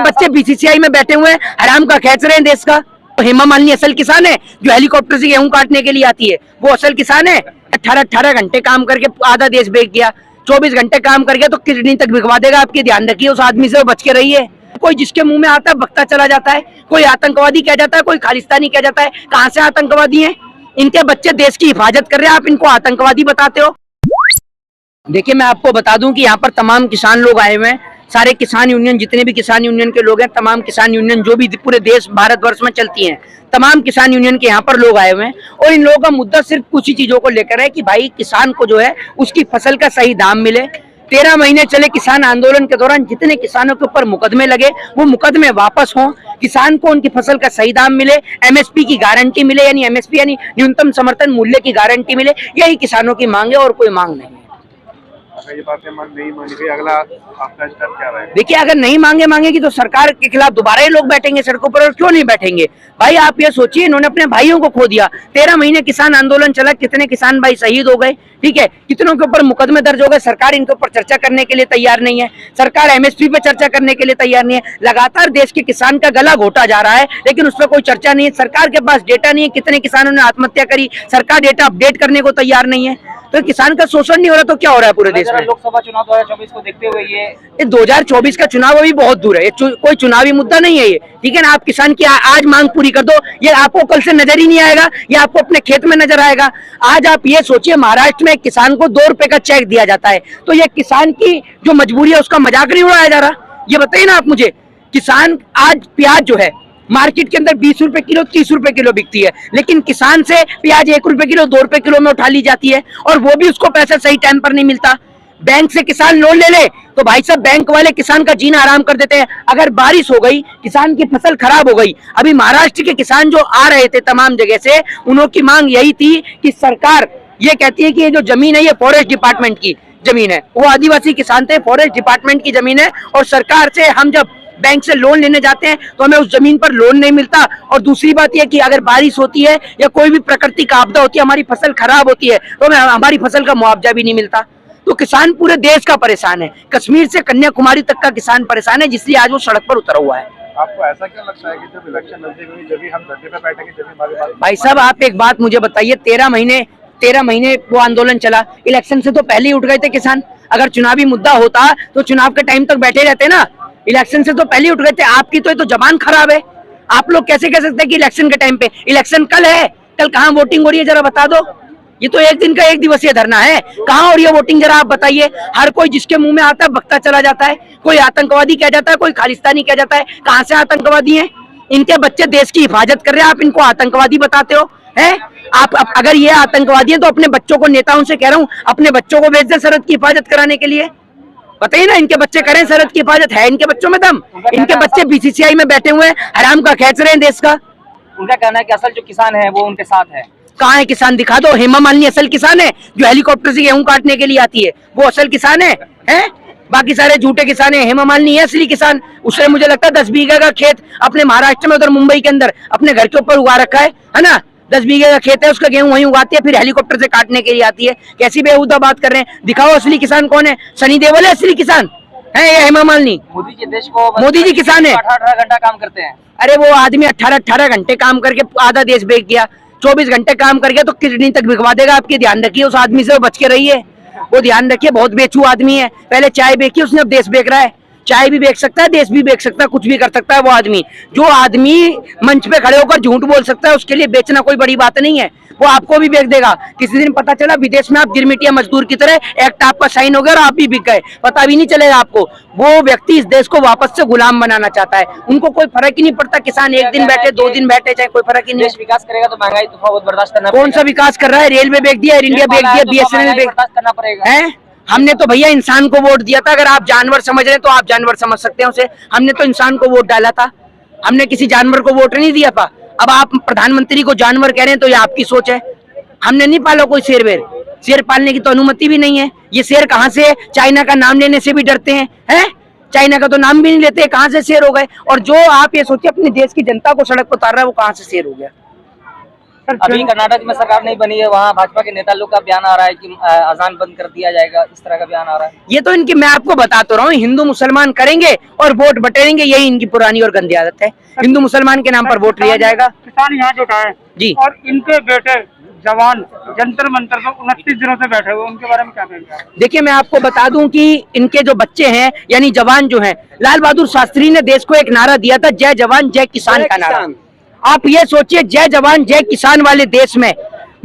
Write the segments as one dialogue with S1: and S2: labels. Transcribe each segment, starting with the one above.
S1: बच्चे बीसीसीआई में बैठे हुए हैं, हराम का खेच रहे हैं देश का। तो हेमा मालिनी असल किसान है जो हेलीकॉप्टर से गेहूं काटने के लिए आती है, वो असल किसान है। 18 घंटे काम करके आधा देश बेच गया, 24 घंटे काम कर गया तो किडनी तक भिगवा देगा आपकी। ध्यान रखिए, उस आदमी से बच के रहिए। कोई जिसके मुंह में आता है बकता चला जाता है, कोई आतंकवादी कह जाता है, कोई खालिस्तानी कह जाता है। कहां से आतंकवादी हैं? इनके बच्चे देश की हिफाजत कर रहे हैं, आप इनको आतंकवादी बताते हो। देखिए, मैं आपको बता दूं कि यहाँ पर तमाम किसान लोग आए हुए हैं, सारे किसान यूनियन, जितने भी किसान यूनियन के लोग हैं, तमाम किसान यूनियन जो भी पूरे देश भारतवर्ष में चलती हैं, तमाम किसान यूनियन के यहाँ पर लोग आए हुए हैं। और इन लोगों का मुद्दा सिर्फ कुछ ही चीजों को लेकर है कि भाई किसान को जो है उसकी फसल का सही दाम मिले। 13 महीने चले किसान आंदोलन के दौरान जितने किसानों के ऊपर मुकदमे लगे वो मुकदमे वापस हों, किसान को उनकी फसल का सही दाम मिले, एमएसपी की गारंटी मिले, यानी एमएसपी यानी न्यूनतम समर्थन मूल्य की गारंटी मिले। यही किसानों की मांग है और कोई मांग नहीं है।
S2: ये बातें नहीं मानेगी, अगला आपका स्टेप क्या रहेगा?
S1: देखिए, अगर नहीं मांगेगी तो सरकार के खिलाफ दोबारा ही लोग बैठेंगे सड़कों पर। और क्यों नहीं बैठेंगे भाई? आप ये सोचिए, इन्होंने अपने भाइयों को खो दिया। 13 महीने किसान आंदोलन चला, कितने किसान भाई शहीद हो गए, ठीक है, कितनों के ऊपर मुकदमे दर्ज हो गए। सरकार इनके ऊपर चर्चा करने के लिए तैयार नहीं है, सरकार एमएसपी पे चर्चा करने के लिए तैयार नहीं है। लगातार देश के किसान का गला घोटा जा रहा है, लेकिन उस पर कोई चर्चा नहीं है। सरकार के पास डेटा नहीं है कितने किसानों ने आत्महत्या करी, सरकार डेटा अपडेट करने को तैयार नहीं है। तो किसान का शोषण नहीं हो रहा तो क्या हो रहा है पूरे देश में?
S3: लोकसभा चुनाव 2024 को देखते हुए ये
S1: 2024 का चुनाव अभी बहुत दूर है, कोई चुनावी मुद्दा नहीं है ये, ठीक है ना। आप किसान की आज मांग पूरी कर दो, ये आपको कल से नजर ही नहीं आएगा, ये आपको अपने खेत में नजर आएगा। आज आप ये सोचिए, महाराष्ट्र में एक किसान को 2 रुपए का चेक दिया जाता है, तो ये किसान की जो मजबूरी है उसका मजाक नहीं उड़ाया जा रहा। ये बताइए ना आप मुझे, किसान आज प्याज जो है मार्केट के अंदर 20 रुपए किलो 30 रुपए किलो बिकती है, लेकिन किसान से प्याज 1 रुपए किलो 2 रुपए किलो में उठा ली जाती है, और वो भी उसको पैसा सही टाइम पर नहीं मिलता। बैंक से किसान लोन ले ले तो भाई साहब बैंक वाले किसान का जीना आराम कर देते हैं। अगर बारिश हो गई, किसान की फसल खराब हो गई, अभी महाराष्ट्र के किसान जो आ रहे थे तमाम जगह से, उनकी मांग यही थी कि सरकार ये कहती है कि ये जो जमीन है ये फॉरेस्ट डिपार्टमेंट की जमीन है, वो आदिवासी किसान थे, फॉरेस्ट डिपार्टमेंट की जमीन है, और सरकार से हम जब बैंक से लोन लेने जाते हैं तो हमें उस जमीन पर लोन नहीं मिलता। और दूसरी बात यह कि अगर बारिश होती है या कोई भी प्राकृतिक आपदा होती है, हमारी फसल खराब होती है, तो हमें हमारी फसल का मुआवजा भी नहीं मिलता। तो किसान पूरे देश का परेशान है, कश्मीर से कन्याकुमारी तक का किसान परेशान है, जिसलिए आज वो सड़क पर उतरा हुआ है।
S2: आपको ऐसा क्यों लगता है कि जब इलेक्शन नजदीक हुई जब भी हम धरने पे बैठेंगे जब हमारी बात?
S1: भाई साहब, आप एक बात मुझे बताइए, 13 महीने वो आंदोलन चला, इलेक्शन से तो पहले ही उठ गए थे किसान। अगर चुनावी मुद्दा होता तो चुनाव के टाइम तक बैठे रहते ना, इलेक्शन से तो पहले ही उठ गए थे। आपकी तो ये तो जबान खराब है, आप लोग कैसे कह सकते हैं कि इलेक्शन के टाइम पे? इलेक्शन कल है, कल कहाँ वोटिंग हो रही है जरा बता दो। ये तो एक दिन का एक दिवसीय धरना है, कहाँ हो रही है वोटिंग जरा आप बताइए। हर कोई जिसके मुंह में आता है बकता चला जाता है, कोई आतंकवादी कह जाता है, कोई खालिस्तानी कह जाता है। कहाँ से आतंकवादी हैं? इनके बच्चे देश की हिफाजत कर रहे हैं, आप इनको आतंकवादी बताते हो हैं? आप अगर ये आतंकवादी है तो अपने बच्चों को, नेताओं से कह रहा हूँ, अपने बच्चों को भेज दे सरहद की हिफाजत कराने के लिए। बताइए ना, इनके बच्चे करें सरहद की हिफाजत? है इनके बच्चों में दम? इनके बच्चे बीसीसीआई में बैठे हुए हैं, हराम का खेच रहे हैं देश का।
S3: उनका कहना है कि असल जो किसान है वो उनके साथ है।
S1: कहाँ है किसान? दिखा दो। हेमा मालिनी असल किसान है जो हेलीकॉप्टर से गेहूं काटने के लिए आती है, वो असल किसान है? बाकी सारे झूठे किसान है। हेमा मालिनी है असली किसान। उसने मुझे लगता है 10 बीघे का खेत अपने महाराष्ट्र में, उधर मुंबई के अंदर अपने घर के ऊपर उगा रखा है ना। 10 बीघे का खेत है, उसका गेहूं वहीं उगाती है, फिर हेलीकॉप्टर से काटने के लिए आती है। कैसी बेहुदा बात कर रहे हैं? दिखाओ असली किसान कौन है। सनी देओल है असली किसान है या हेमा मालिनी?
S3: मोदी जी देश को,
S1: मोदी जी किसान है।
S3: 18 घंटा काम करते हैं।
S1: अरे वो आदमी 18 घंटे काम करके आधा देश बेच गया, 24 घंटे काम कर गया तो किडनी तक भिगवा देगा आपकी। ध्यान रखिए, उस आदमी से बच के रहिए, वो ध्यान रखिए, बहुत बेचू आदमी है। पहले चाय बेची उसने, अब देश बेच रहा है। चाय भी बेच सकता है, देश भी बेच सकता है, कुछ भी कर सकता है वो आदमी। जो आदमी मंच पे खड़े होकर झूठ बोल सकता है उसके लिए बेचना कोई बड़ी बात नहीं है, वो आपको भी बेच देगा। किसी दिन पता चला विदेश में आप गिरमिटिया मजदूर की तरह एक्ट आपका साइन हो गया और आप भी बिक गए, पता भी नहीं चलेगा आपको। वो व्यक्ति इस देश को वापस से गुलाम बनाना चाहता है, उनको कोई फर्क ही नहीं पड़ता। किसान एक दिन बैठे 2 दिन बैठे, चाहे कोई फर्क ही नहीं।
S3: देश विकास करेगा तो महंगाई तो बहुत बर्दाश्त करना।
S1: कौन सा विकास कर रहा है? रेलवे बेच दिया, एयर इंडिया बेच दिया, बीएसएनएल
S3: करना पड़ेगा
S1: है। हमने तो भैया इंसान को वोट दिया था। अगर आप जानवर समझ रहे हैं तो आप जानवर समझ सकते हैं उसे। हमने तो इंसान को वोट डाला था, हमने किसी जानवर को वोट नहीं दिया था। अब आप प्रधानमंत्री को जानवर कह रहे हैं तो ये आपकी सोच है। हमने नहीं पाला कोई शेर वेर, शेर पालने की तो अनुमति भी नहीं है। ये शेर कहाँ से? चाइना का नाम लेने से भी डरते हैं? चाइना का तो नाम भी नहीं लेते, कहाँ से शेर हो गए? और जो आप ये सोचिए अपने देश की जनता को सड़क पर उतार रहा है, वो कहाँ से शेर हो गया?
S3: अभी कर्नाटक में सरकार नहीं बनी है, वहाँ भाजपा के नेता लोग का बयान आ रहा है कि अजान बंद कर दिया जाएगा, इस तरह का बयान आ रहा है।
S1: ये तो इनकी, मैं आपको बता तो रहा हूँ, हिंदू मुसलमान करेंगे और वोट बटेंगे, यही इनकी पुरानी और गंदी आदत है। हिंदू मुसलमान के नाम पर वोट लिया जाएगा।
S4: किसान यहाँ जुटाए
S1: जी।
S4: और इनके बेटे जवान जंतर मंतर पर 29 दिनों से बैठे हुए, उनके बारे में क्या कहेंगे आप?
S1: देखिए, मैं आपको बता दूं कि इनके जो बच्चे हैं यानी जवान जो हैं, लाल बहादुर शास्त्री ने देश को एक नारा दिया था, जय जवान जय किसान का नारा। आप ये सोचिए, जय जवान जय किसान वाले देश में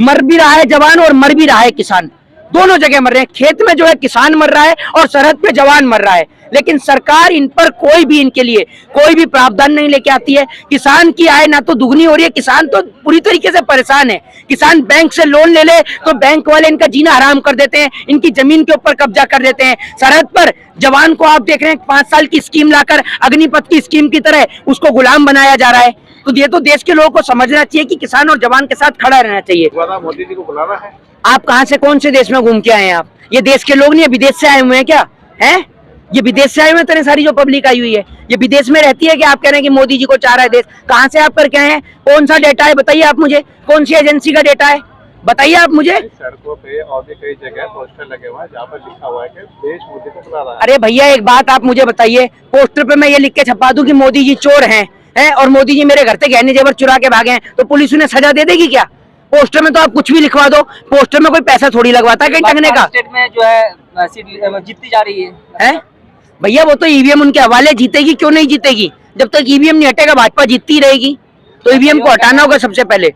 S1: मर भी रहा है जवान और मर भी रहा है किसान, दोनों जगह मर रहे हैं। खेत में जो है किसान मर रहा है और सरहद पे जवान मर रहा है, लेकिन सरकार इन पर कोई भी, इनके लिए कोई भी प्रावधान नहीं लेके आती है। किसान की आय ना तो दुगनी हो रही है, किसान तो पूरी तरीके से परेशान है। किसान बैंक से लोन ले ले तो बैंक वाले इनका जीना हराम कर देते हैं, इनकी जमीन के ऊपर कब्जा कर देते हैं। सरहद पर जवान को आप देख रहे हैं, 5 साल की स्कीम लाकर अग्निपथ की स्कीम की तरह उसको गुलाम बनाया जा रहा है। तो ये तो देश के लोगों को समझना चाहिए कि किसान और जवान के साथ खड़ा रहना चाहिए।
S2: मोदी जी को बुलाना है।
S1: आप कहाँ से, कौन से देश में घूम के आए हैं आप? ये देश के लोग नहीं है, विदेश से आए हुए हैं क्या? हैं? ये विदेश से आए हुए हैं, सारी जो पब्लिक आई हुई है ये विदेश में रहती है कि आप कह रहे हैं कि मोदी जी को चाह रहा है देश? कहाँ से आप करके आए हैं? कौन सा डेटा है बताइए आप मुझे, कौन सी एजेंसी का डेटा है बताइए आप मुझे।
S2: सड़कों पे और भी कई जगह पोस्टर लगे हुए हैं जहाँ पर लिखा हुआ है कि देश मोदी को बुला रहा है।
S1: अरे भैया, एक बात आप मुझे बताइए, पोस्टर पे मैं ये लिख के छपा दूं कि मोदी जी चोर हैं और मोदी जी मेरे घर से गहने जेवर चुरा के भागे हैं, तो पुलिस उन्हें सजा दे देगी क्या? पोस्टर में तो आप कुछ भी लिखवा दो, पोस्टर में कोई पैसा थोड़ी लगवाता है कहीं टंगने का।
S3: स्टेट में जो है सीट जीतती जा रही है।
S1: भैया, वो तो ईवीएम उनके हवाले, जीतेगी क्यों नहीं जीतेगी? जब तक ईवीएम नहीं हटेगा भाजपा जीतती रहेगी। तो ईवीएम को हटाना होगा सबसे पहले।